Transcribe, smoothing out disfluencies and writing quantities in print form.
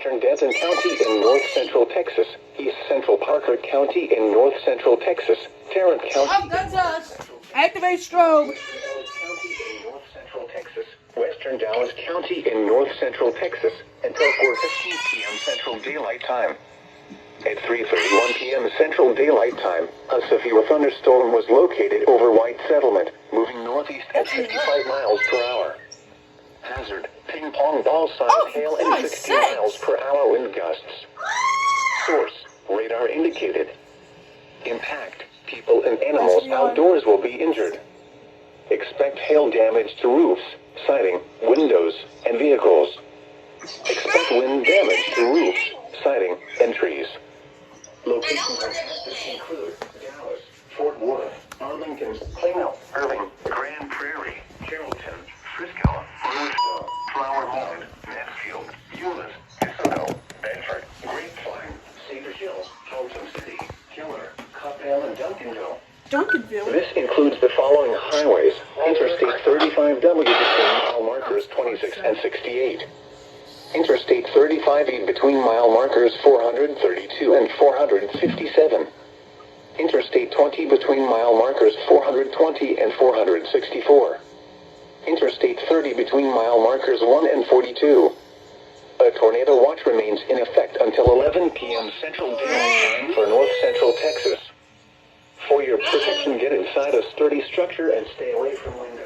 western Denton County in north central Texas, east central Parker County in north central Texas, Tarrant County. Oh, that's us. Activate strobe. County in north central Texas, western Dallas County in north central Texas, until 4:15 p.m. Central Daylight Time. At 3:31 p.m. Central Daylight Time, a severe thunderstorm was located over White Settlement, moving northeast at 55 miles per hour. Hazard, ping pong ball size hail and 60 miles per hour wind gusts. Source, radar indicated. Impact, people and animals outdoors will be injured. Expect hail damage to roofs, siding, windows, and vehicles. Expect wind damage to roofs, siding, and trees. Locations of hazards include Dallas, Fort Worth, Arlington, Plano, Irving, Grand Prairie, Carrollton, Frisco, Bluestone, Flower Mound, Mansfield, Euless, DeSoto, Bedford, Grapevine, Cedar Hill, Halton City, Killer, Coppell, and Duncanville. This includes the following highways: Interstate 35W between mile markers 26 and 68. Interstate 35E between mile markers 432 and 457. Interstate 20 between mile markers 420 and 464. Interstate 30 between mile markers 1 and 42. A tornado watch remains in effect until 11 p.m. Central Daylight Time for north central Texas. For your protection, get inside a sturdy structure and stay away from windows.